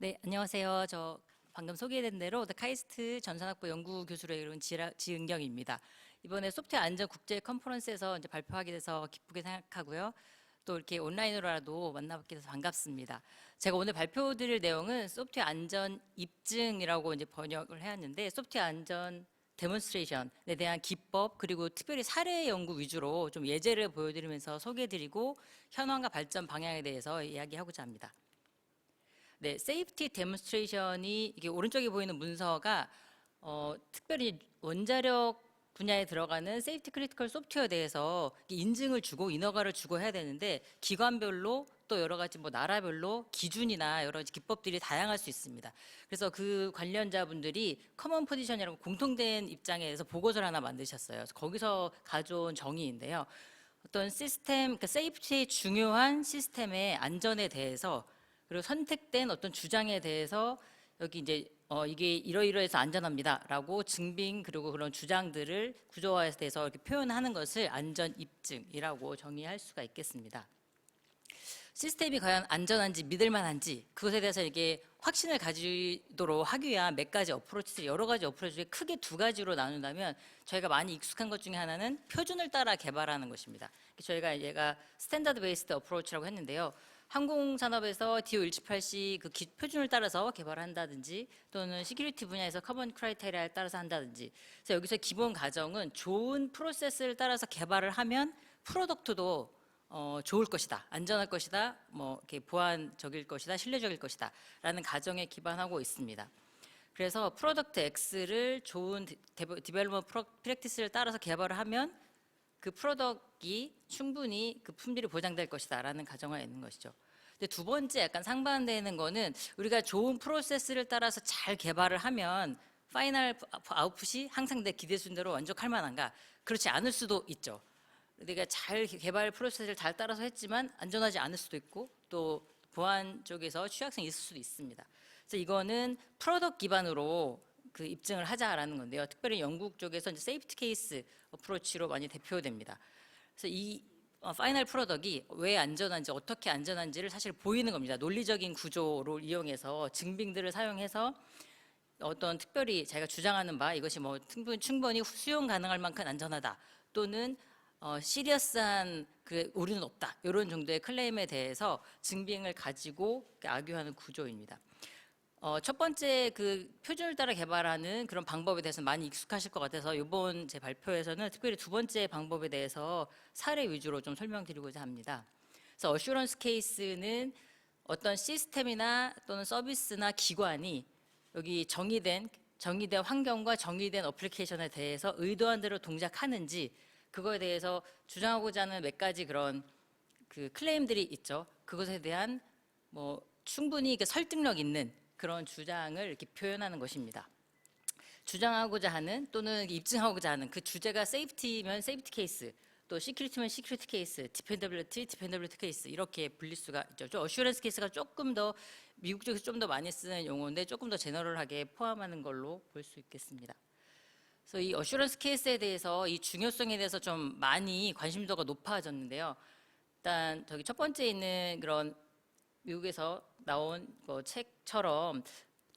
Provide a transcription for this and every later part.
네, 안녕하세요. 저 방금 소개된 대로 카이스트 전산학부 연구교수로 이룬 지은경입니다. 이번에 소프트웨어 안전 국제 컨퍼런스에서 이제 발표하게 돼서 기쁘게 생각하고요. 또 이렇게 온라인으로라도 만나뵙게 돼서 반갑습니다. 제가 오늘 발표드릴 내용은 소프트웨어 안전 입증이라고 이제 번역을 해왔는데, 소프트웨어 안전 데몬스트레이션에 대한 기법, 그리고 특별히 사례 연구 위주로 좀 예제를 보여드리면서 소개해드리고 현황과 발전 방향에 대해서 이야기하고자 합니다. 네, 세이프티 데몬스트레이션이 이게 오른쪽에 보이는 문서가 특별히 원자력 분야에 들어가는 세이프티 크리티컬 소프트웨어에 대해서 인증을 주고 인허가를 주고 해야 되는데, 기관별로 또 여러 가지 나라별로 기준이나 여러 가지 기법들이 다양할 수 있습니다. 그래서 그 관련자분들이 커먼 포지션이라고 공통된 입장에 대해서 보고서를 하나 만드셨어요. 그래서 거기서 가져온 정의인데요. 어떤 시스템, 그러니까 세이프티의 중요한 시스템의 안전에 대해서, 그리고 선택된 어떤 주장에 대해서 여기 이제 이게 이러이러해서 안전합니다라고 증빙, 그리고 그런 주장들을 구조화해서 대해서 이렇게 표현하는 것을 안전 입증이라고 정의할 수가 있겠습니다. 시스템이 과연 안전한지 믿을만한지 그것에 대해서 이게 확신을 가지도록 하기 위한 몇 가지 어프로치들, 여러 가지 어프로치 중에 크게 두 가지로 나눈다면, 저희가 많이 익숙한 것 중에 하나는 표준을 따라 개발하는 것입니다. 저희가 얘가 스탠다드 베이스드 어프로치라고 했는데요. 항공산업에서 DO178C 그 표준을 따라서 개발한다든지, 또는 시큐리티 분야에서 커먼 크라이테리아에 따라서 한다든지. 그래서 여기서 기본 가정은 좋은 프로세스를 따라서 개발을 하면 프로덕트도 좋을 것이다, 안전할 것이다, 이렇게 보안적일 것이다, 신뢰적일 것이다 라는 가정에 기반하고 있습니다. 그래서 프로덕트 X를 좋은 디벨롭먼트 프랙티스를 따라서 개발을 하면 그 프로덕트이 충분히 그 품질이 보장될 것이다 라는 가정에 있는 것이죠. 근데 두 번째 약간 상반되는 거는, 우리가 좋은 프로세스를 따라서 잘 개발을 하면 파이널 아웃풋이 항상 내 기대 순대로 만족할 만한가? 그렇지 않을 수도 있죠. 내가 잘 개발 프로세스를 잘 따라서 했지만 안전하지 않을 수도 있고, 또 보안 쪽에서 취약성이 있을 수도 있습니다. 그래서 이거는 프로덕트 기반으로 그 입증을 하자라는 건데요. 특별히 영국 쪽에서 이제 세이프티 케이스 어프로치로 많이 대표됩니다. 그래서 이 파이널 프로덕트이 왜 안전한지, 어떻게 안전한지를 사실 보이는 겁니다. 논리적인 구조를 이용해서 증빙들을 사용해서 어떤 특별히 자기가 주장하는 바, 이것이 충분히 수용 가능할 만큼 안전하다, 또는 시리어스한 그 오류는 없다, 이런 정도의 클레임에 대해서 증빙을 가지고 악유하는 구조입니다. 첫 번째 그 표준을 따라 개발하는 그런 방법에 대해서는 많이 익숙하실 것 같아서, 이번 제 발표에서는 특별히 두 번째 방법에 대해서 사례 위주로 좀 설명드리고자 합니다. 그래서 어슈런스 케이스는 어떤 시스템이나 또는 서비스나 기관이 여기 정의된 환경과 정의된 어플리케이션에 대해서 의도한 대로 동작하는지, 그거에 대해서 주장하고자 하는 몇 가지 그런 그 클레임들이 있죠. 그것에 대한 충분히 설득력 있는 그런 주장을 이렇게 표현하는 것입니다. 주장하고자 하는 또는 입증하고자 하는 그 주제가 세이프티면 세이프티 케이스, 또 시큐리티면 시큐리티 케이스, 디펜더빌리티 케이스, 이렇게 불릴 수가 있죠. 어슈런스 케이스가 조금 더 미국 쪽에서 좀 더 많이 쓰는 용어인데, 조금 더 제너럴하게 포함하는 걸로 볼 수 있겠습니다. 그래서 이 어슈런스 케이스에 대해서, 이 중요성에 대해서 좀 많이 관심도가 높아졌는데요. 일단 저기 첫 번째 있는 그런 미국에서 나온 책처럼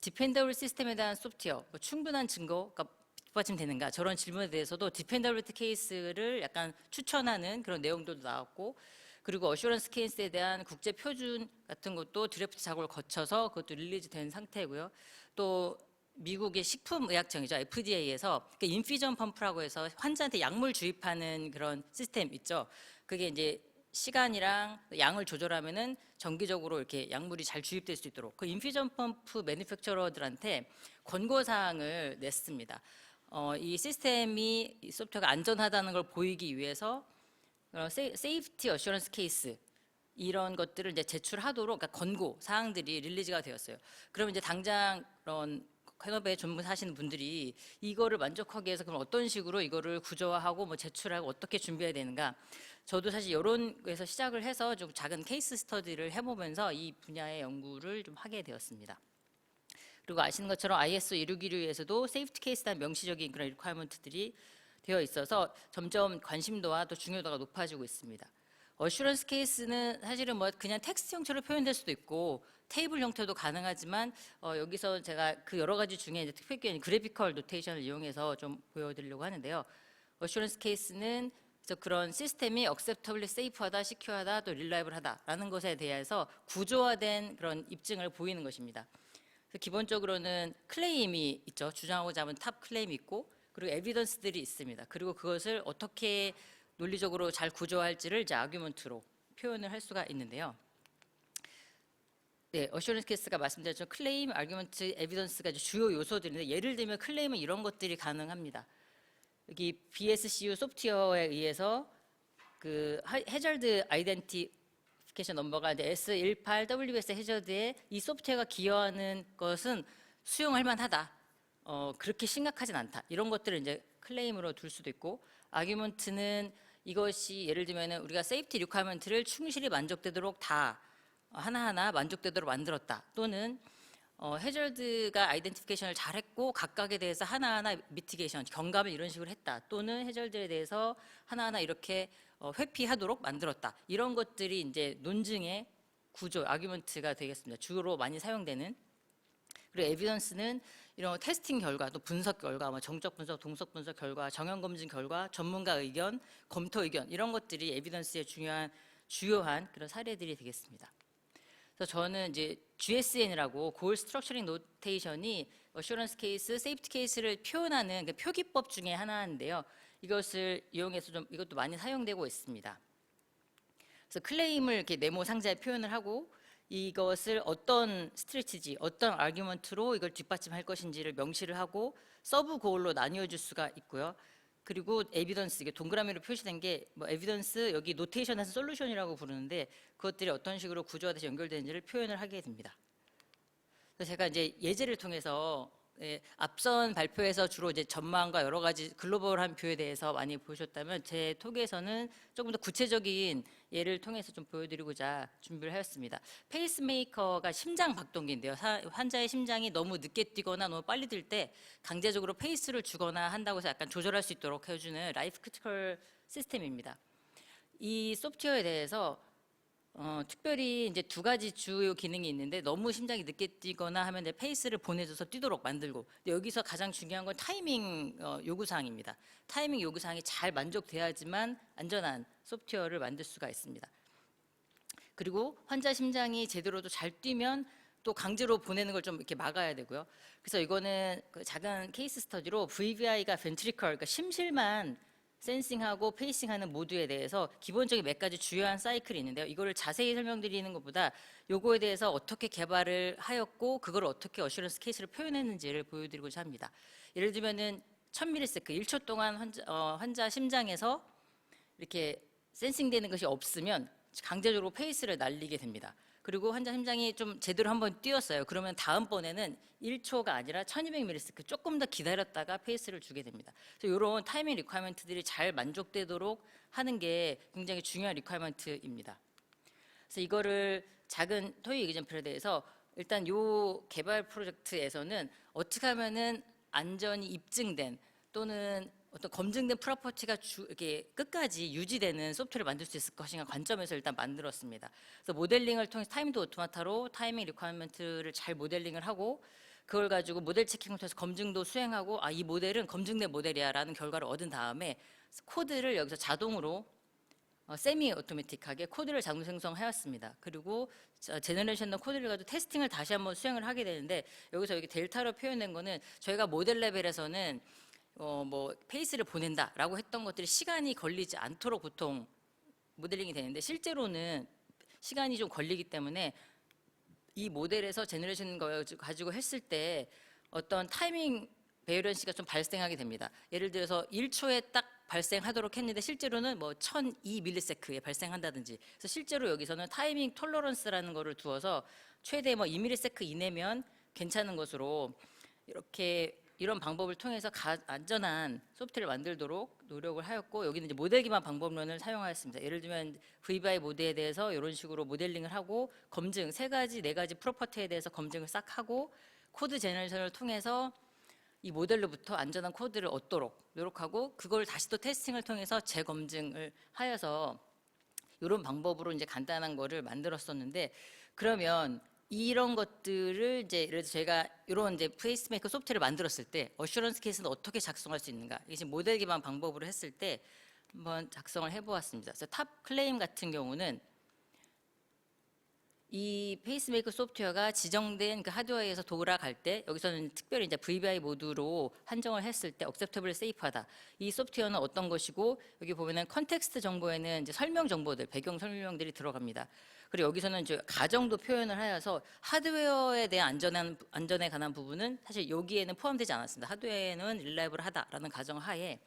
디펜더블 시스템에 대한 소프트웨어, 충분한 증거가 뒷받침되는가, 저런 질문에 대해서도 디펜더빌리티 케이스를 약간 추천하는 그런 내용들도 나왔고, 그리고 어슈런스 케이스에 대한 국제 표준 같은 것도 드래프트 작업을 거쳐서 그것도 릴리즈된 상태고요. 또 미국의 식품의약청이죠, FDA에서 인피전 펌프라고 해서 환자한테 약물 주입하는 그런 시스템 있죠. 그게 이제 시간이랑 양을 조절하면은 정기적으로 이렇게 약물이 잘 주입될 수 있도록 그 인피전 펌프 매니팩처러들한테 권고사항을 냈습니다. 이 시스템이, 이 소프트웨어가 안전하다는 걸 보이기 위해서 세이프티 어슈런스 케이스 이런 것들을 이제 제출하도록, 그러니까 권고 사항들이 릴리즈가 되었어요. 그러면 이제 당장 그런 현업에 전문하시는 분들이 이거를 만족하기 위해서 그럼 어떤 식으로 이거를 구조화하고 제출하고 어떻게 준비해야 되는가. 저도 사실 이런 거에서 시작을 해서 좀 작은 케이스 스터디를 해보면서 이 분야의 연구를 좀 하게 되었습니다. 그리고 아시는 것처럼 ISO 161호에서도 세이프티 케이스에 대한 명시적인 그런 리퀘어먼트들이 되어 있어서 점점 관심도와 또 중요도가 높아지고 있습니다. 어슈런스 케이스는 사실은 뭐 그냥 텍스트 형태로 표현될 수도 있고 테이블 형태도 가능하지만 여기서 제가 그 여러 가지 중에 이제 특별히 그래피컬 노테이션을 이용해서 좀 보여드리려고 하는데요. 어슈런스 케이스는 그래서 그런 시스템이 acceptably safe하다, secure하다, 또 reliable하다라는 것에 대해서 구조화된 그런 입증을 보이는 것입니다. 그래서 기본적으로는 클레임이 있죠. 주장하고자 하면 탑 클레임이 있고 그리고 에비던스들이 있습니다. 그리고 그것을 어떻게 논리적으로 잘 구조할지를 이제 아규먼트로 표현을 할 수가 있는데요. 네, 어슈런스 케이스가 말씀드렸죠. 클레임, 아규먼트, 에비던스가 주요 요소들인데 예를 들면 클레임은 이런 것들이 가능합니다. 여기 BSCU 소프트웨어에 의해서 그 해저드 아이덴티피케이션 넘버가 이제 S18WS 해저드에 이 소프트웨어가 기여하는 것은 수용할 만하다. 그렇게 심각하진 않다. 이런 것들을 이제 클레임으로 둘 수도 있고, 아규먼트는 이것이 예를 들면 우리가 세이프티 리퀘어먼트를 충실히 만족되도록 다 하나하나 만족되도록 만들었다. 또는 해저드가 아이덴티피케이션을 잘했고 각각에 대해서 하나하나 미티게이션, 경감을 이런 식으로 했다. 또는 해저드에 대해서 하나하나 이렇게 회피하도록 만들었다. 이런 것들이 이제 논증의 구조, 아규먼트가 되겠습니다. 주로 많이 사용되는. 그리고 에비던스는 이런 테스팅 결과, 또 분석 결과, 뭐 정적 분석, 동석 분석 결과, 정형 검증 결과, 전문가 의견, 검토 의견 이런 것들이 에비던스의 주요한 그런 사례들이 되겠습니다. 그래서 저는 이제 GSN이라고 고올 스트럭처링 노테이션이 어슈런스 케이스, 세이프티 케이스를 표현하는 그 표기법 중에 하나인데요. 이것을 이용해서 좀 이것도 많이 사용되고 있습니다. 그래서 클레임을 이렇게 네모 상자에 표현을 하고 이것을 어떤 스트래티지, 어떤 아규먼트로 이걸 뒷받침할 것인지를 명시를 하고 서브 고올로 나뉘어 줄 수가 있고요. 그리고 에비던스, 이게 동그라미로 표시된 게 뭐 에비던스 여기 노테이션에서 솔루션이라고 부르는데 그것들이 어떤 식으로 구조화돼서 연결되는지를 표현을 하게 됩니다. 그래서 제가 이제 예제를 통해서 앞선 발표에서 주로 이제 전망과 여러 가지 글로벌한 뷰에 대해서 많이 보셨다면 제 톡에서는 조금 더 구체적인 예를 통해서 좀 보여드리고자 준비를 하였습니다. 페이스메이커가 심장 박동기인데요. 환자의 심장이 너무 늦게 뛰거나 너무 빨리 뛸 때 강제적으로 페이스를 주거나 한다고 해서 약간 조절할 수 있도록 해주는 라이프 크리티컬 시스템입니다. 이 소프트웨어에 대해서 특별히 이제 두 가지 주요 기능이 있는데 너무 심장이 늦게 뛰거나 하면 이제 페이스를 보내줘서 뛰도록 만들고, 근데 여기서 가장 중요한 건 타이밍 요구사항입니다. 타이밍 요구사항이 잘 만족돼야지만 안전한 소프트웨어를 만들 수가 있습니다. 그리고 환자 심장이 제대로도 잘 뛰면 또 강제로 보내는 걸 좀 이렇게 막아야 되고요. 그래서 이거는 그 작은 케이스 스터디로 VVI가 벤트리컬, 그러니까 심실만 센싱하고 페이싱하는 모드에 대해서 기본적인 몇 가지 주요한 사이클이 있는데요. 이거를 자세히 설명드리는 것보다 요거에 대해서 어떻게 개발을 하였고 그걸 어떻게 어슈런스 케이스를 표현했는지를 보여드리고자 합니다. 예를 들면은 1000ms, 1초 동안 환자 심장에서 이렇게 센싱되는 것이 없으면 강제적으로 페이스를 날리게 됩니다. 그리고 환자 심장이 좀 제대로 한번 뛰었어요. 그러면 다음번에는 1초가 아니라 1200ms 조금 더 기다렸다가 페이스를 주게 됩니다. 그래서 이런 타이밍 리퀘어먼트들이 잘 만족되도록 하는 게 굉장히 중요한 리퀘어먼트입니다. 그래서 이거를 작은 토익 에그젬플에 대해서 일단 이 개발 프로젝트에서는 어떻게 하면은 안전이 입증된 또는 어떤 검증된 프로퍼티가 이렇게 끝까지 유지되는 소프트웨어를 만들 수 있을 것인가 관점에서 일단 만들었습니다. 그래서 모델링을 통해서 타임드 오토마타로 타이밍 리퀘어먼트를 잘 모델링을 하고 그걸 가지고 모델 체킹을 통해서 검증도 수행하고 이 모델은 검증된 모델이야라는 결과를 얻은 다음에 코드를 여기서 자동으로 세미 오토매틱하게 코드를 자동 생성하였습니다. 그리고 제너레이션의 코드를 가지고 테스팅을 다시 한번 수행을 하게 되는데 여기서 여기 델타로 표현된 거는 저희가 모델 레벨에서는 뭐 페이스를 보낸다라고 했던 것들이 시간이 걸리지 않도록 보통 모델링이 되는데 실제로는 시간이 좀 걸리기 때문에 이 모델에서 제너레이션 가지고 했을 때 어떤 타이밍 베이런시가 좀 발생하게 됩니다. 예를 들어서 1초에 딱 발생하도록 했는데 실제로는 뭐 1002ms에 발생한다든지. 그래서 실제로 여기서는 타이밍 톨러런스라는 거를 두어서 최대 뭐 2ms 이내면 괜찮은 것으로 이렇게 이런 방법을 통해서 안전한 소프트웨어를 만들도록 노력을 하였고 여기는 이제 모델 기반 방법론을 사용하였습니다. 예를 들면 VBI 모드에 대해서 이런 식으로 모델링을 하고 검증 네 가지 프로퍼티에 대해서 검증을 싹 하고 코드 제너레이션을 통해서 이 모델로부터 안전한 코드를 얻도록 노력하고 그걸 다시 또 테스팅을 통해서 재검증을 하여서 이런 방법으로 이제 간단한 거를 만들었었는데, 그러면 이런 것들을 이제 예를 들어서 제가 이런 이제 페이스메이커 소프트웨어를 만들었을 때 어슈런스 케이스는 어떻게 작성할 수 있는가, 이게 지금 모델 기반 방법으로 했을 때 한번 작성을 해보았습니다. 그래서 탑 클레임 같은 경우는 이 페이스메이커 소프트웨어가 지정된 그 하드웨어에서 돌아갈 때, 여기서는 특별히 이제 VBI 모드로 한정을 했을 때 acceptable safe하다. 이 소프트웨어는 어떤 것이고, 여기 보면은 컨텍스트 정보에는 이제 설명 정보들, 배경 설명들이 들어갑니다. 그리고 여기서는 이제 가정도 표현을 하여서 하드웨어에 대한 안전에 관한 부분은 사실 여기에는 포함되지 않았습니다. 하드웨어는 릴라이블하다라는 가정 하에.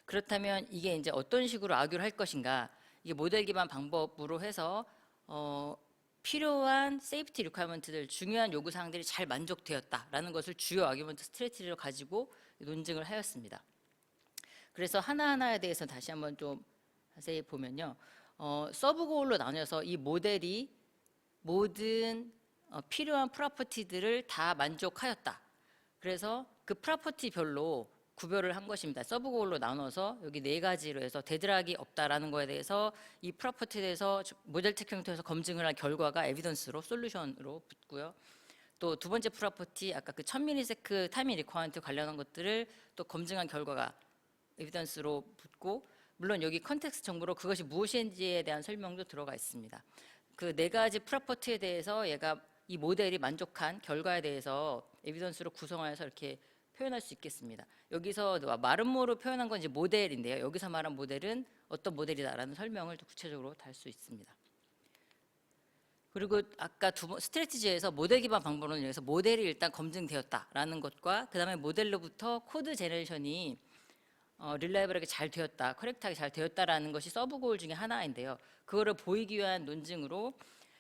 그렇다면 이게 이제 어떤 식으로 악유를 할 것인가? 이게 모델 기반 방법으로 해서 필요한 세이프티 리퀘어먼트들, 중요한 요구 사항들이 잘 만족되었다라는 것을 주요 아규먼트 스트래티지로 가지고 논증을 하였습니다. 그래서 하나하나에 대해서 다시 한번 좀 자세히 보면요, 서브 고울로 나뉘어서 이 모델이 모든 필요한 프로퍼티들을 다 만족하였다. 그래서 그 프로퍼티별로 구별을 한 것입니다. 서브 고울로 나눠서 여기 네 가지로 해서 데드락이 없다라는 거에 대해서 이 프로퍼티에 대해서 모델 테크닉을 통해서 검증을 한 결과가 에비던스로, 솔루션으로 붙고요. 또 두 번째 프로퍼티, 아까 그 1000msec 타이밍 리ኳ어먼트 관련한 것들을 또 검증한 결과가 에비던스로 붙고, 물론 여기 컨텍스트 정보로 그것이 무엇인지에 대한 설명도 들어가 있습니다. 그 네 가지 프로퍼티에 대해서 얘가 이 모델이 만족한 결과에 대해서 에비던스로 구성하여서 이렇게 표현할 수 있겠습니다. 여기서 마름모로 표현한 건 이제 모델인데요. 여기서 말한 모델은 어떤 모델이다라는 설명을 또 구체적으로 달 수 있습니다. 그리고 아까 스트래티지에서 모델 기반 방법론을 위해서 모델이 일단 검증되었다라는 것과, 그 다음에 모델로부터 코드 제너레이션이 릴라이블하게 잘 되었다, 커렉트하게 잘 되었다라는 것이 서브 고울 중에 하나인데요. 그거를 보이기 위한 논증으로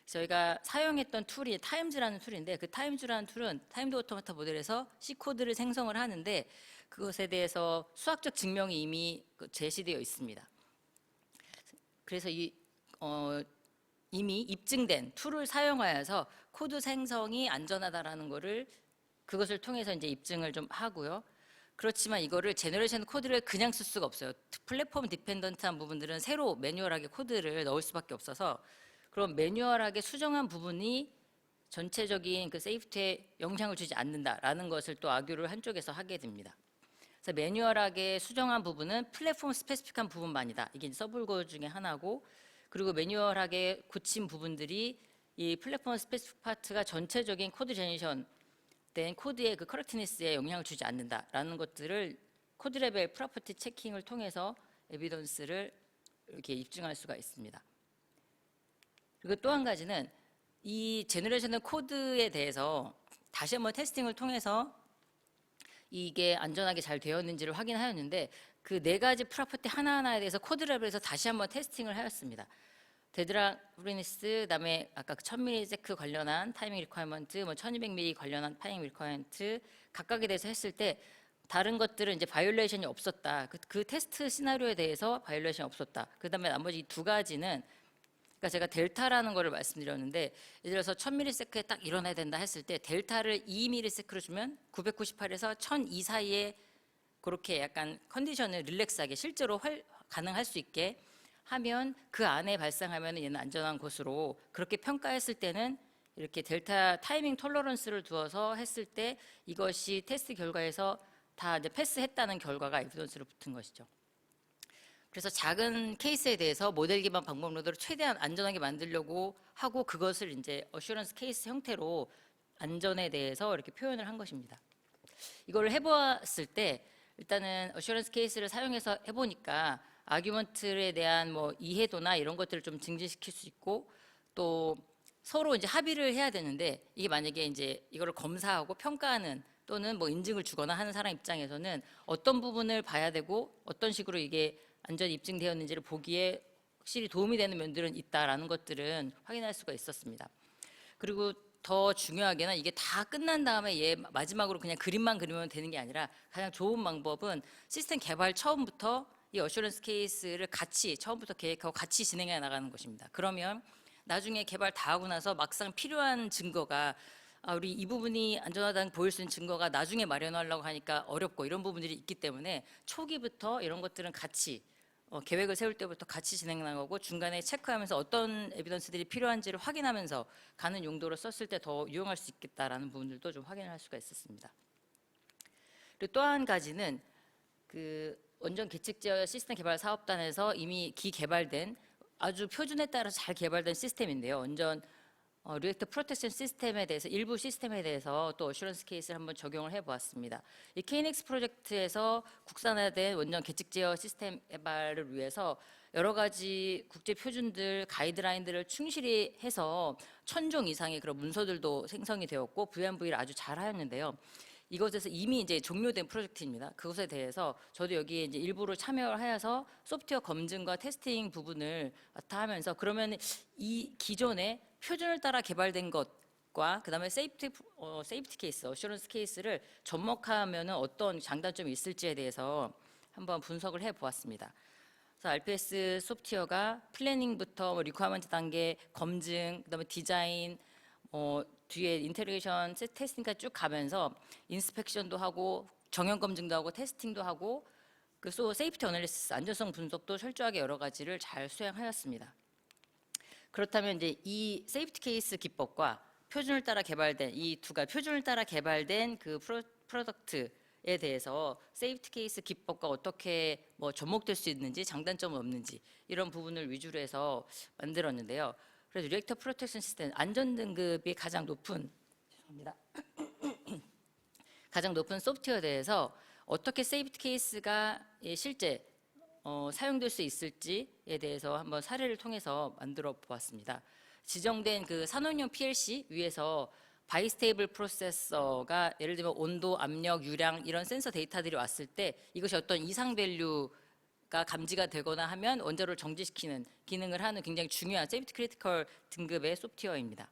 저희가 사용했던 툴이 타임즈라는 툴인데, 그 타임즈라는 툴은 타임드 오토마타 모델에서 C 코드를 생성을 하는데, 그것에 대해서 수학적 증명이 이미 제시되어 있습니다. 그래서 이미 입증된 툴을 사용하여서 코드 생성이 안전하다라는 거를, 그것을 통해서 이제 입증을 좀 하고요. 그렇지만 이거를 제너레이션 코드를 그냥 쓸 수가 없어요. 플랫폼 디펜던트한 부분들은 새로 매뉴얼하게 코드를 넣을 수밖에 없어서, 그럼 매뉴얼하게 수정한 부분이 전체적인 그 세이프티에 영향을 주지 않는다라는 것을 또 아규를 한쪽에서 하게 됩니다. 그래서 매뉴얼하게 수정한 부분은 플랫폼 스페시픽한 부분만이다. 이게 서브골 중에 하나고, 그리고 매뉴얼하게 고친 부분들이 이 플랫폼 스페시픽 파트가 전체적인 코드 제너레이션 된 코드의 그 커렉트니스에 영향을 주지 않는다라는 것들을 코드 레벨 프로퍼티 체킹을 통해서 에비던스를 이렇게 입증할 수가 있습니다. 그리고 또 한 가지는 이 제너레이션 코드에 대해서 다시 한번 테스팅을 통해서 이게 안전하게 잘 되었는지를 확인하였는데, 그 네 가지 프로퍼티 하나하나에 대해서 코드 레벨에서 다시 한번 테스팅을 하였습니다. 데드락프리니스, 그다음에 아까 1000msec 관련한 타이밍 리ኳ어먼트, 1200mm 관련한 타이밍 리ኳ어먼트 각각에 대해서 했을 때 다른 것들은 이제 바이올레이션이 없었다. 그 테스트 시나리오에 대해서 바이올레이션이 없었다. 그다음에 나머지 두 가지는, 그러니까 제가 델타라는 거를 말씀드렸는데, 예를 들어서 1000msec에 딱 일어나야 된다 했을 때 델타를 2msec로 주면 998에서 1002 사이에 그렇게 약간 컨디션을 릴렉스하게 실제로 가능할 수 있게 하면, 그 안에 발생하면 얘는 안전한 것으로 그렇게 평가했을 때는 이렇게 델타 타이밍 톨러런스를 두어서 했을 때 이것이 테스트 결과에서 다 이제 패스했다는 결과가 에비던스로 붙은 것이죠. 그래서 작은 케이스에 대해서 모델 기반 방법론으로 최대한 안전하게 만들려고 하고, 그것을 이제 어슈런스 케이스 형태로 안전에 대해서 이렇게 표현을 한 것입니다. 이걸 해보았을 때 일단은 어슈런스 케이스를 사용해서 해보니까 아규먼트에 대한 뭐 이해도나 이런 것들을 좀 증진시킬 수 있고, 또 서로 이제 합의를 해야 되는데, 이게 만약에 이제 이거를 검사하고 평가하는 또는 뭐 인증을 주거나 하는 사람 입장에서는 어떤 부분을 봐야 되고 어떤 식으로 이게 안전이 입증되었는지를 보기에 확실히 도움이 되는 면들은 있다라는 것들은 확인할 수가 있었습니다. 그리고 더 중요하게는 이게 다 끝난 다음에 얘 마지막으로 그냥 그림만 그리면 되는 게 아니라, 가장 좋은 방법은 시스템 개발 처음부터 이 어슈런스 케이스를 같이 처음부터 계획하고 같이 진행해 나가는 것입니다. 그러면 나중에 개발 다 하고 나서 막상 필요한 증거가, 우리 이 부분이 안전하다는 보일 수 있는 증거가 나중에 마련하려고 하니까 어렵고 이런 부분들이 있기 때문에 초기부터 이런 것들은 같이 계획을 세울 때부터 같이 진행하는 거고 중간에 체크하면서 어떤 에비던스들이 필요한지를 확인하면서 가는 용도로 썼을 때 더 유용할 수 있겠다라는 부분들도 좀 확인을 할 수가 있었습니다. 그리고 또 한 가지는 그 원전 계측 제어 시스템 개발 사업단에서 이미 기개발된 아주 표준에 따라서 잘 개발된 시스템인데요. 원전 리액터 프로텍션 시스템에 대해서 일부 시스템에 대해서 또 어슈런스 케이스를 한번 적용을 해보았습니다. 이 KNX 프로젝트에서 국산화된 원전 계측 제어 시스템 개발을 위해서 여러 가지 국제 표준들 가이드라인들을 충실히 해서 1000종 이상의 그런 문서들도 생성이 되었고 V&V를 아주 잘 하였는데요. 이것에서 이미 이제 종료된 프로젝트입니다. 그것에 대해서 저도 여기에 이제 일부러 참여를 하여서 소프트웨어 검증과 테스팅 부분을 맡아 하면서 그러면 이 기존의 표준을 따라 개발된 것과 그다음에 세이프티 케이스, 어슈런스 케이스를 접목하면은 어떤 장단점이 있을지에 대해서 한번 분석을 해 보았습니다. 그래서 RPS 소프트웨어가 플래닝부터 리퀘어먼트 단계, 검증, 그다음에 디자인, 뒤에 인테그레이션, 테스팅까지 쭉 가면서 인스펙션도 하고 정형 검증도 하고 테스팅도 하고 그 세이프티 어널리시스, 안전성 분석도 철저하게 여러 가지를 잘 수행하였습니다. 그렇다면 이제 이 세이프티 케이스 기법과 표준을 따라 개발된 이 두 가지 표준을 따라 개발된 그 프로덕트에 대해서 세이프티 케이스 기법과 어떻게 접목될 수 있는지 장단점은 없는지 이런 부분을 위주로 해서 만들었는데요. 그래서 리액터 프로텍션 시스템 안전 등급이 가장 높은 가장 높은 소프트웨어에 대해서 어떻게 세이프티 케이스가 실제 사용될 수 있을지에 대해서 한번 사례를 통해서 만들어 보았습니다. 지정된 그 산업용 PLC 위에서 바이스테이블 프로세서가 예를 들면 온도, 압력, 유량 이런 센서 데이터들이 왔을 때 이것이 어떤 이상 밸류가 감지가 되거나 하면 원자로를 정지시키는 기능을 하는 굉장히 중요한 세이프티 크리티컬 등급의 소프트웨어입니다.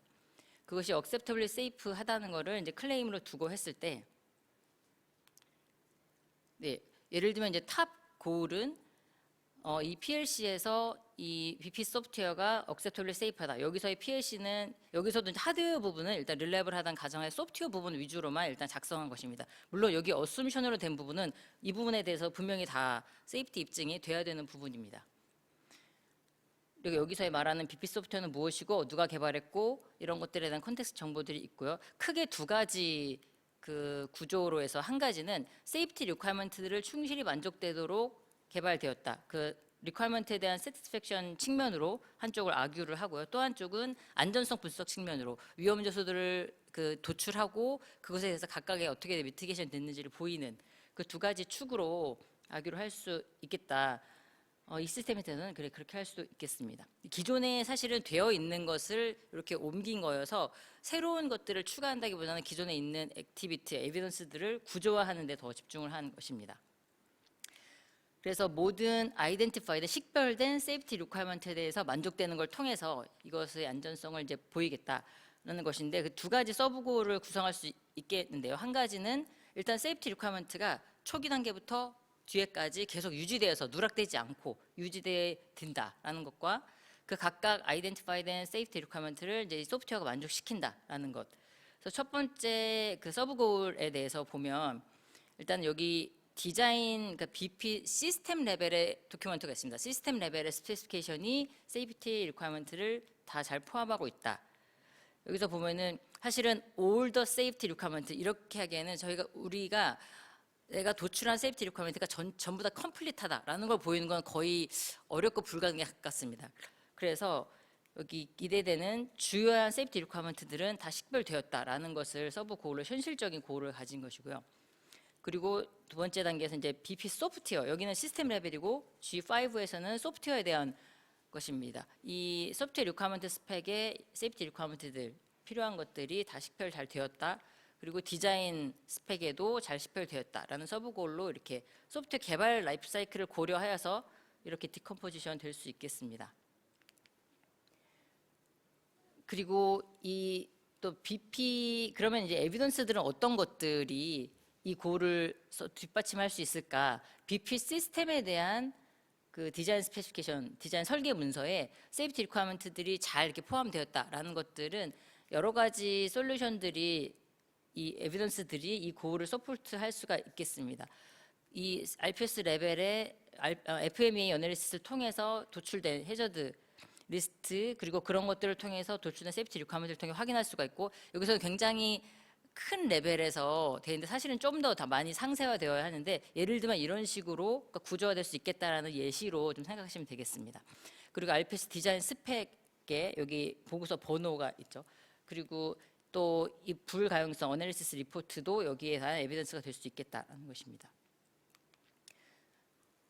그것이 acceptably safe 하다는 것을 이제 클레임으로 두고 했을 때 네, 예를 들면 이제 탑 고울은 이 PLC에서 이 BP 소프트웨어가 acceptably safe하다. 여기서의 PLC는 여기서도 하드웨어 부분은 일단 릴레이블하다는 가정하에 소프트웨어 부분 위주로만 일단 작성한 것입니다. 물론 여기 어쌔션으로 된 부분은 이 부분에 대해서 분명히 다 세이프티 입증이 돼야 되는 부분입니다. 그리고 여기서 말하는 BP 소프트웨어는 무엇이고 누가 개발했고 이런 것들에 대한 컨텍스트 정보들이 있고요. 크게 두 가지 그 구조로 해서 한 가지는 세이프티 리퀘어먼트들을 충실히 만족되도록 개발되었다. 그 리퀘어먼트에 대한 세티스팩션 측면으로 한쪽을 아규를 하고요. 또 한쪽은 안전성 분석 측면으로 위험 요소들을 그 도출하고 그것에 대해서 각각의 어떻게 미티게이션 됐는지를 보이는 그 두 가지 축으로 아규를 할 수 있겠다. 이 시스템에 대해서는 그렇게 할 수도 있겠습니다. 기존에 사실은 되어 있는 것을 이렇게 옮긴 거여서 새로운 것들을 추가한다기보다는 기존에 있는 액티비티, 에비던스들을 구조화하는 데 더 집중을 한 것입니다. 그래서 모든 아이덴티파이드 식별된 세이프티 리퀘어먼트에 대해서 만족되는 걸 통해서 이것의 안전성을 이제 보이겠다라는 것인데 그 두 가지 서브고를 구성할 수 있겠는데요. 한 가지는 일단 세이프티 리퀘어먼트가 초기 단계부터 뒤에까지 계속 유지되어서 누락되지 않고 유지된다라는 것과 그 각각 아이덴티파이된 세이프티 리퀘어먼트를 이제 소프트웨어가 만족시킨다라는 것. 그래서 첫 번째 그 서브고에 대해서 보면 일단 여기 디자인 그러니까 BP 시스템 레벨의 도큐먼트가 있습니다. 시스템 레벨의 스페시피케이션이 세이프티 리퀘어먼트를 다 잘 포함하고 있다. 여기서 보면은 사실은 all the safety requirement 이렇게 하기에는 우리가 내가 도출한 세이프티 리퀘어먼트가 전부 다 컴플리트하다라는 걸 보이는 건 거의 어렵고 불가능에 가깝습니다. 그래서 여기 기대되는 주요한 세이프티 리퀘어먼트들은 다 식별되었다라는 것을 서브 고울로 현실적인 고울을 가진 것이고요. 그리고 두 번째 단계에서 이제 BP 소프트웨어 여기는 시스템 레벨이고 G5에서는 소프트웨어에 대한 것입니다. 이 소프트웨어 리퀘어먼트 스펙의 세이프티 리퀘어먼트들 필요한 것들이 다 식별 잘 되었다. 그리고 디자인 스펙에도 잘 식별되었다라는 서브골로 이렇게 소프트웨어 개발 라이프 사이클을 고려하여서 이렇게 디컴포지션 될 수 있겠습니다. 그리고 이 또 BP 그러면 이제 에비던스들은 어떤 것들이 이 고를 뒷받침할 수 있을까? BP 시스템에 대한 그 디자인 스페시피케이션, 디자인 설계 문서에 세이프티 리퀘어먼트들이 잘 이렇게 포함되었다라는 것들은 여러 가지 솔루션들이 이 에비던스들이 이 고울을 서포트할 수가 있겠습니다. 이 RPS 레벨의 FMEA 어널리시스를 통해서 도출된 해저드 리스트 그리고 그런 것들을 통해서 도출된 세이프티 리ኳ어먼트를 통해 확인할 수가 있고 여기서 굉장히 큰 레벨에서 되는데 사실은 좀 더 많이 상세화되어야 하는데 예를 들면 이런 식으로 그러니까 구조화될 수 있겠다라는 예시로 좀 생각하시면 되겠습니다. 그리고 RPS 디자인 스펙에 여기 보고서 번호가 있죠. 그리고 또 이 불가용성 어널리시스 리포트도 여기에 대한 에비던스가 될 수 있겠다라는 것입니다.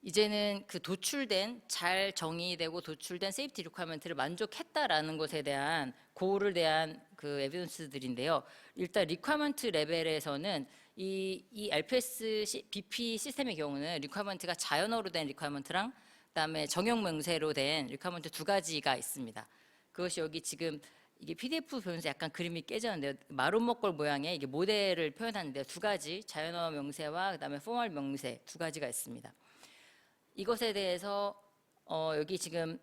이제는 그 도출된 잘 정의되고 도출된 세이프티 리ኳ어먼트를 만족했다라는 것에 대한 고를 대한 그 에비던스들인데요. 일단 리ኳ어먼트 레벨에서는 이 RPS BP 시스템의 경우는 리ኳ어먼트가 자연어로 된 리ኳ어먼트랑 그다음에 정형 명세로 된 리ኳ어먼트 두 가지가 있습니다. 그것이 여기 지금 이게 PDF 보면서 약간 그림이 깨졌는데요. 마름모꼴 모양의 이게 모델을 표현하는데요. 두 가지 자연어 명세와 그다음에 포멀 명세 두 가지가 있습니다. 이것에 대해서 여기 지금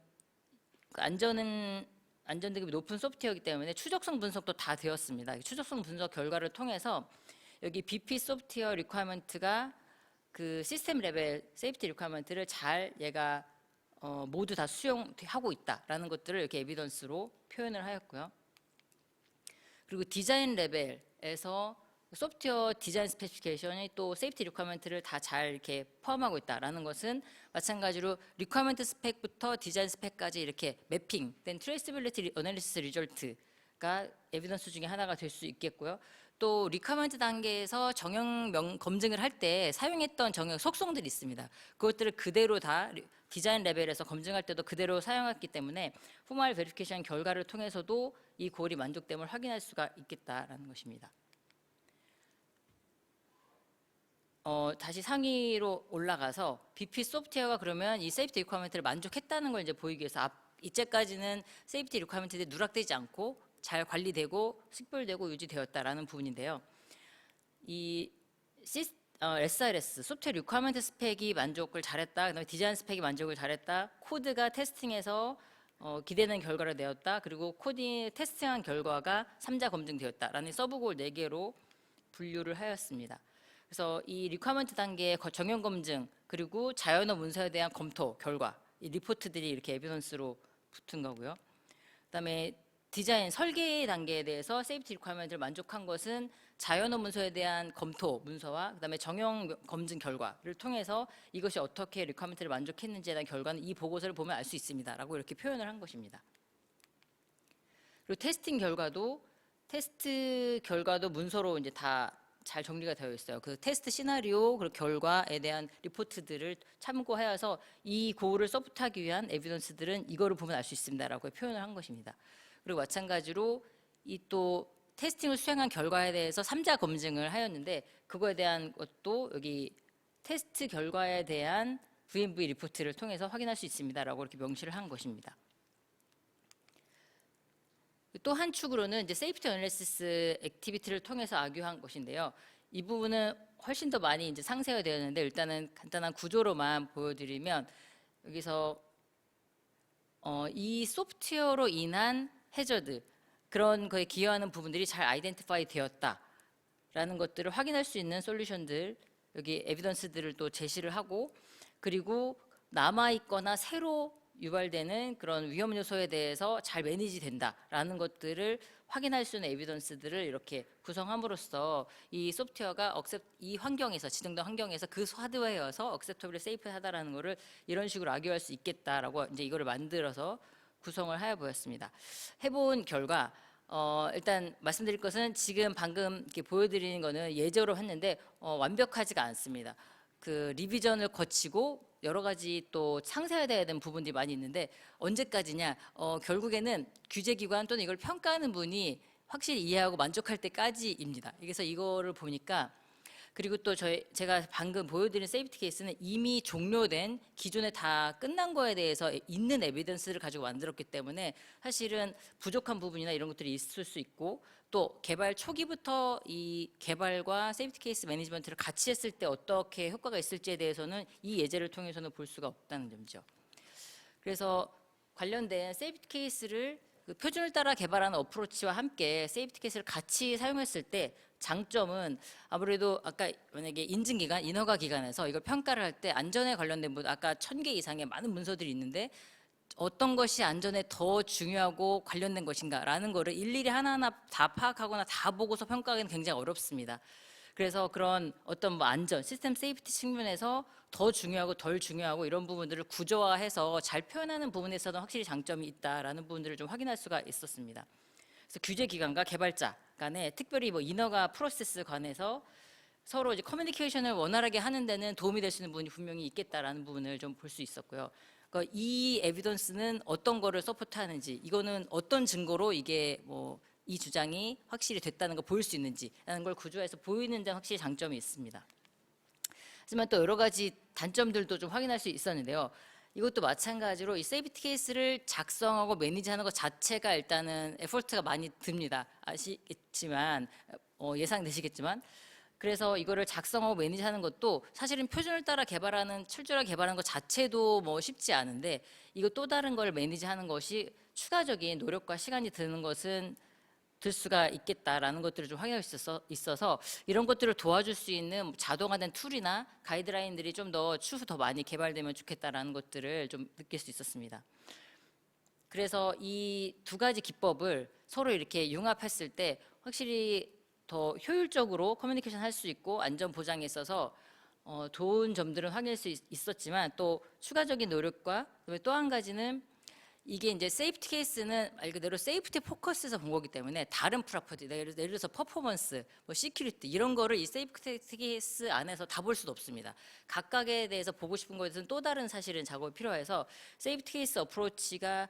안전등급이 높은 소프트웨어이기 때문에 추적성 분석도 다 되었습니다. 추적성 분석 결과를 통해서 여기 BP 소프트웨어 리ኳ어먼트가 그 시스템 레벨 세이프티 리ኳ어먼트를 잘 얘가 모두 다 수용하고 있다라는 것들을 이렇게 에비던스로 표현을 하였고요. 그리고 디자인 레벨에서 소프트웨어 디자인 스페시피케이션이 또 세이프티 리ኳ어먼트를 다 잘 이렇게 포함하고 있다라는 것은 마찬가지로 리ኳ어먼트 스펙부터 디자인 스펙까지 이렇게 매핑된 트레이스빌리티 어널리시스 리졸트가 에비던스 중에 하나가 될 수 있겠고요. 또 리ኳ어먼트 단계에서 정형 검증을 할 때 사용했던 정형 속성들이 있습니다. 그것들을 그대로 다 디자인 레벨에서 검증할 때도 그대로 사용했기 때문에 포멀 베리피케이션 결과를 통해서도 이 고을이 만족됨을 확인할 수가 있겠다라는 것입니다. 다시 상위로 올라가서 BP 소프트웨어가 그러면 이 세이프티 리ኳ어먼트를 만족했다는 걸 이제 보이기 위해서 이때까지는 세이프티 리ኳ어먼트들이 누락되지 않고 잘 관리되고 식별되고 유지되었다라는 부분인데요. 이 SRS 소프트웨어 리ኳ어먼트 스펙이 만족을 잘했다. 그다음에 디자인 스펙이 만족을 잘했다. 코드가 테스팅해서 기대되는 결과를 내었다. 그리고 코딩 테스팅한 결과가 3자 검증되었다라는 서브골 4개로 분류를 하였습니다. 그래서 이 리ኳ어먼트 단계의 정형 검증 그리고 자연어 문서에 대한 검토 결과 이 리포트들이 이렇게 에비던스로 붙은 거고요. 그다음에 디자인 설계 단계에 대해서 세이프티 리ኳ어먼트를 만족한 것은 자연어 문서에 대한 검토 문서와 그다음에 정형 검증 결과를 통해서 이것이 어떻게 리ኳ어먼트를 만족했는지에 대한 결과는 이 보고서를 보면 알 수 있습니다라고 이렇게 표현을 한 것입니다. 그리고 테스트 결과도 문서로 이제 다 잘 정리가 되어 있어요. 그 테스트 시나리오 그리고 결과에 대한 리포트들을 참고하여서 이 고를 서포트하기 위한 에비던스들은 이거를 보면 알 수 있습니다라고 표현을 한 것입니다. 그리고 마찬가지로 이 또 테스팅을 수행한 결과에 대해서 3자 검증을 하였는데 그거에 대한 것도 여기 테스트 결과에 대한 VMV 리포트를 통해서 확인할 수 있습니다라고 이렇게 명시를 한 것입니다. 또 한 축으로는 이제 세이프티 어널리시스 액티비티를 통해서 악유한 것인데요. 이 부분은 훨씬 더 많이 이제 상세가 되었는데 일단은 간단한 구조로만 보여드리면 여기서 이 소프트웨어로 인한 해저드 그런 거에 기여하는 부분들이 잘 아이덴티파이 되었다라는 것들을 확인할 수 있는 솔루션들 여기 에비던스들을 또 제시를 하고 그리고 남아 있거나 새로 유발되는 그런 위험 요소에 대해서 잘 매니지 된다라는 것들을 확인할 수 있는 에비던스들을 이렇게 구성함으로써 이 소프트웨어가 이 환경에서 지정된 환경에서 그 하드웨어여서 억셉터블리 세이프하다라는 거를 이런 식으로 악유할 수 있겠다라고 이제 이거를 만들어서 구성을 하여 보였습니다. 해본 결과 일단 말씀드릴 것은 지금 방금 이렇게 보여드리는 거는 예제로 했는데 완벽하지가 않습니다. 그 리비전을 거치고 여러 가지 또 상세화되어야 되는 부분들이 많이 있는데 언제까지냐? 결국에는 규제기관 또는 이걸 평가하는 분이 확실히 이해하고 만족할 때까지입니다. 그래서 이거를 보니까 그리고 또 제가 방금 보여드린 세이프티 케이스는 이미 종료된 기존에 다 끝난 거에 대해서 있는 에비던스를 가지고 만들었기 때문에 사실은 부족한 부분이나 이런 것들이 있을 수 있고 또 개발 초기부터 이 개발과 세이프티 케이스 매니지먼트를 같이 했을 때 어떻게 효과가 있을지에 대해서는 이 예제를 통해서는 볼 수가 없다는 점이죠. 그래서 관련된 세이프티 케이스를 그 표준을 따라 개발하는 어프로치와 함께 세이프티 케이스를 같이 사용했을 때 장점은 아무래도 아까 만약에 인증기관, 인허가 기관에서 이걸 평가를 할 때 안전에 관련된 아까 1000개 이상의 많은 문서들이 있는데 어떤 것이 안전에 더 중요하고 관련된 것인가라는 거를 일일이 하나하나 다 파악하거나 다 보고서 평가하기는 굉장히 어렵습니다. 그래서 그런 어떤 뭐 안전, 시스템 세이프티 측면에서 더 중요하고 덜 중요하고 이런 부분들을 구조화해서 잘 표현하는 부분에서는 확실히 장점이 있다라는 부분들을 좀 확인할 수가 있었습니다. 그래서 규제 기관과 개발자 간에 특별히 뭐 인허가 프로세스 관해서 서로 이제 커뮤니케이션을 원활하게 하는 데는 도움이 될 수 있는 부분이 분명히 있겠다라는 부분을 좀 볼 수 있었고요. 그러니까 이 에비던스는 어떤 거를 서포트하는지, 이거는 어떤 증거로 이게 뭐 이 주장이 확실히 됐다는 걸 보일 수 있는지라는 걸 구조해서 보이는 데 확실히 장점이 있습니다. 하지만 또 여러 가지 단점들도 좀 확인할 수 있었는데요. 이것도 마찬가지로 이 세이프티 케이스를 작성하고 매니지하는 것 자체가 일단은 에포트가 많이 듭니다. 아시겠지만 예상되시겠지만 그래서 이거를 작성하고 매니지하는 것도 사실은 표준을 따라 개발하는 철저하게 개발하는 것 자체도 뭐 쉽지 않은데 이거 또 다른 걸 매니지하는 것이 추가적인 노력과 시간이 드는 것은 들 수가 있겠다라는 것들을 좀 확인할 수 있어서 이런 것들을 도와줄 수 있는 자동화된 툴이나 가이드라인들이 좀 더 추후 더 많이 개발되면 좋겠다라는 것들을 좀 느낄 수 있었습니다. 그래서 이 두 가지 기법을 서로 이렇게 융합했을 때 확실히 더 효율적으로 커뮤니케이션 할 수 있고 안전 보장에 있어서 좋은 점들은 확인할 수 있었지만 또 추가적인 노력과 또 한 가지는 이게 이제 세이프티 케이스는 말 그대로 세이프티 포커스에서 본 거기 때문에 다른 프로퍼티, 예를 들어서 퍼포먼스, 뭐 시큐리티 이런 거를 이 세이프티 케이스 안에서 다 볼 수도 없습니다. 각각에 대해서 보고 싶은 거에 대해서는 또 다른 사실은 작업이 필요해서 세이프티 케이스 어프로치가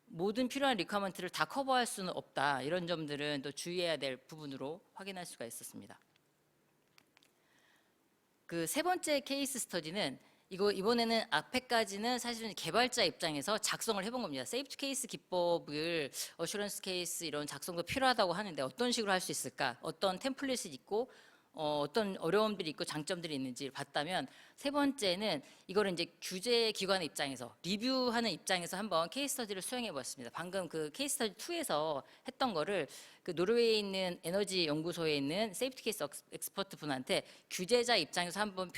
모든 필요한 리퀘어먼트를 다 커버할 수는 없다. 이런 점들은 또 주의해야 될 부분으로 확인할 수가 있었습니다. 그 세 번째 케이스 스터디는 이번에는 앞에까지는 사실은 개발자 입장에서 작성을 해본 겁니다. 세이프티 케이스 기법을 어슈런스 케이스 이런 작성도 필요하다고 하는데 어떤 식으로 할 수 있을까? 어떤 템플릿이 있고 어떤 어려움들이 있고 장점들이 있는지 봤다면 세 번째는 이거를 이제 규제 기관의 입장에서 리뷰하는 입장에서 한번 케이스 스터디를 수행해 보았습니다. 방금 그 케이스 스터디 2에서 했던 거를 그 노르웨이에 있는 에너지 연구소에 있는 세이프티 케이스 엑스퍼트 분한테 규제자 입장에서 한번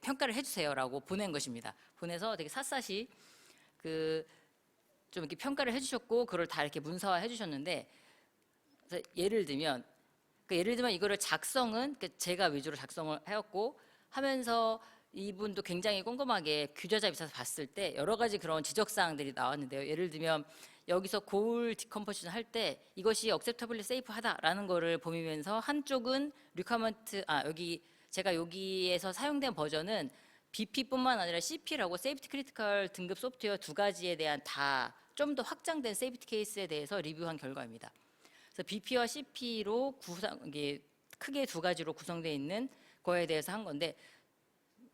평가를 해주세요라고 보낸 것입니다. 보내서 되게 샅샅이 그 좀 이렇게 평가를 해주셨고 그걸 다 이렇게 문서화 해주셨는데 예를 들면 이거를 작성은 제가 위주로 작성을 하였고 하면서 이분도 굉장히 꼼꼼하게 규제자 입장에서 봤을 때 여러 가지 그런 지적 사항들이 나왔는데요. 예를 들면 여기서 고울 디컴포지션 할 때 이것이 acceptably safe하다라는 거를 보이면서 한쪽은 requirement 제가 여기에서 사용된 버전은 BP뿐만 아니라 CP라고 Safety Critical 등급 소프트웨어 두 가지에 대한 다 좀 더 확장된 세이프티 케이스에 대해서 리뷰한 결과입니다. 그래서 BP와 CP로 이게 크게 두 가지로 구성되어 있는 거에 대해서 한 건데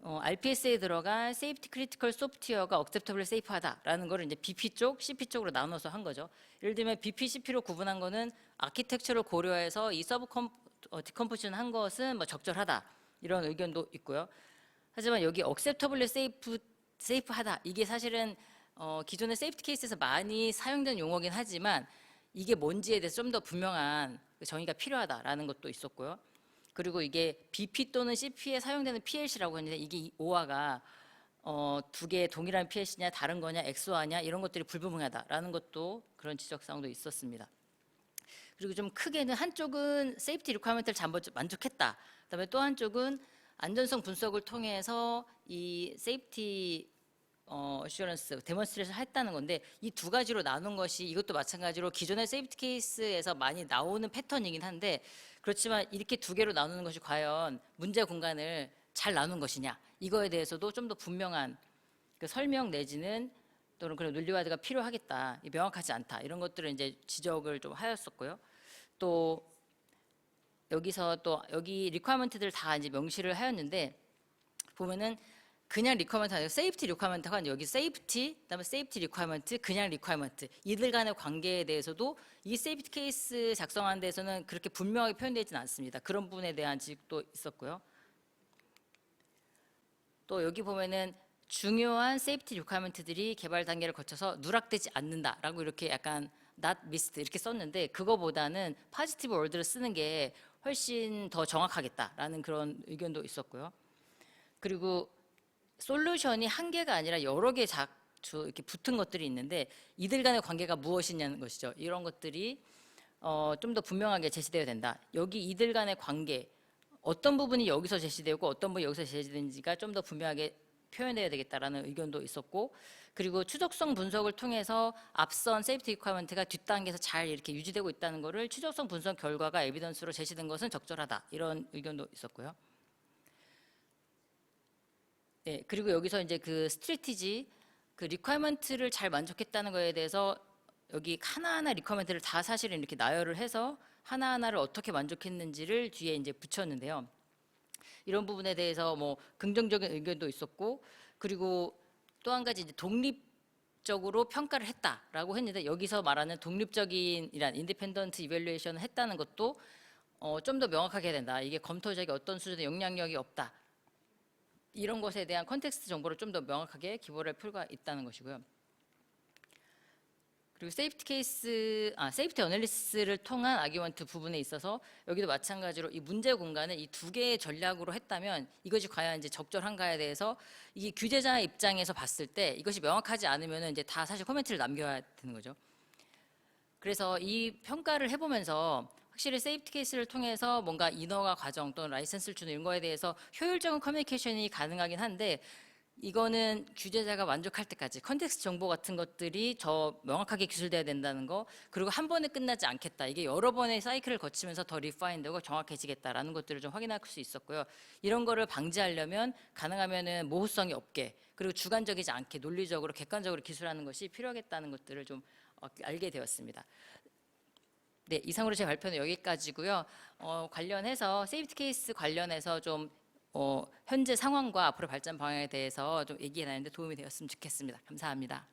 RPS에 들어간 세이프티 크리티컬 소프트웨어가 acceptably safe하다라는 거를 이제 BP 쪽, CP 쪽으로 나눠서 한 거죠. 예를 들면 BP, CP로 구분한 거는 아키텍처를 고려해서 이 서브 디컴포지션 한 것은 뭐 적절하다 이런 의견도 있고요. 하지만 여기 acceptably safe하다 이게 사실은 기존의 세이프티 케이스에서 많이 사용된 용어긴 하지만 이게 뭔지에 대해서 좀 더 분명한 정의가 필요하다라는 것도 있었고요. 그리고 이게 BP 또는 CP에 사용되는 PLC라고 했는데 이게 OA가 두 개 동일한 PLC냐 다른 거냐 XOA냐 이런 것들이 불분명하다라는 것도 그런 지적사항도 있었습니다. 그리고 좀 크게는 한쪽은 세이프티 리퀘어먼트를 만족했다. 그다음에 또 한쪽은 안전성 분석을 통해서 이 세이프티 어슈런스 데몬스트레이션 했다는 건데 이 두 가지로 나눈 것이 이것도 마찬가지로 기존의 세이프티 케이스에서 많이 나오는 패턴이긴 한데 그렇지만 이렇게 두 개로 나누는 것이 과연 문제 공간을 잘 나눈 것이냐 이거에 대해서도 좀 더 분명한 그 설명 내지는 또는 그런 논리화가 필요하겠다 명확하지 않다 이런 것들을 이제 지적을 좀 하였었고요. 또 여기서 또 여기 리퀘어먼트들 다 이제 명시를 하였는데 보면은 그냥 리퀘어먼트 아니고 세이프티 리퀘어먼트가 아니라 여기 세이프티 그다음에 세이프티 리퀘어먼트 그냥 리퀘어먼트 이들 간의 관계에 대해서도 이 세이프티 케이스 작성하는 데서는 그렇게 분명하게 표현되지는 않습니다. 그런 부분에 대한 지적도 있었고요. 또 여기 보면은 중요한 세이프티 리퀘어먼트들이 개발 단계를 거쳐서 누락되지 않는다라고 이렇게 약간 not missed 이렇게 썼는데 그거보다는 positive word를 쓰는 게 훨씬 더 정확하겠다라는 그런 의견도 있었고요. 그리고 솔루션이 한 개가 아니라 여러 개 이렇게 붙은 것들이 있는데 이들 간의 관계가 무엇이냐는 것이죠. 이런 것들이 좀 더 분명하게 제시되어야 된다. 여기 이들 간의 관계 어떤 부분이 여기서 제시되고 어떤 부분이 여기서 제시되는지가 좀 더 분명하게 표현해야 되겠다라는 의견도 있었고, 그리고 추적성 분석을 통해서 앞선 세이프티 리ኳ어먼트가 뒷단계에서 잘 이렇게 유지되고 있다는 것을 추적성 분석 결과가 에비던스로 제시된 것은 적절하다, 이런 의견도 있었고요. 네, 그리고 여기서 이제 그 스트래티지, 그 리ኳ어먼트를 잘 만족했다는 거에 대해서 여기 하나하나 리ኳ어먼트를 다 사실은 이렇게 나열을 해서 하나하나를 어떻게 만족했는지를 뒤에 이제 붙였는데요. 이런 부분에 대해서 뭐 긍정적인 의견도 있었고, 그리고 또 한 가지 이제 독립적으로 평가를 했다라고 했는데, 여기서 말하는 독립적인 이란 인디펜던트 이밸루에이션을 했다는 것도 좀 더 명확하게 해야 된다. 이게 검토적이 어떤 수준의 영향력이 없다. 이런 것에 대한 컨텍스트 정보를 좀 더 명확하게 기본을 할 필요가 있다는 것이고요. 그리고 세이프티 어널리시스를 통한 아규먼트 부분에 있어서 여기도 마찬가지로 이 문제 공간을 이 두 개의 전략으로 했다면 이것이 과연 이제 적절한가에 대해서 이 규제자 입장에서 봤을 때 이것이 명확하지 않으면 이제 다 사실 코멘트를 남겨야 되는 거죠. 그래서 이 평가를 해보면서 확실히 세이프티 케이스를 통해서 뭔가 인허가 과정 또는 라이센스를 주는 이런 거에 대해서 효율적인 커뮤니케이션이 가능하긴 한데, 이거는 규제자가 만족할 때까지 컨텍스트 정보 같은 것들이 더 명확하게 기술돼야 된다는 거, 그리고 한 번에 끝나지 않겠다, 이게 여러 번의 사이클을 거치면서 더 리파인되고 정확해지겠다라는 것들을 좀 확인할 수 있었고요. 이런 거를 방지하려면 가능하면은 모호성이 없게, 그리고 주관적이지 않게 논리적으로 객관적으로 기술하는 것이 필요하겠다는 것들을 좀 알게 되었습니다. 네, 이상으로 제 발표는 여기까지고요. 관련해서 세이프티 케이스 관련해서 좀 현재 상황과 앞으로 발전 방향에 대해서 좀 얘기 나누는데 도움이 되었으면 좋겠습니다. 감사합니다.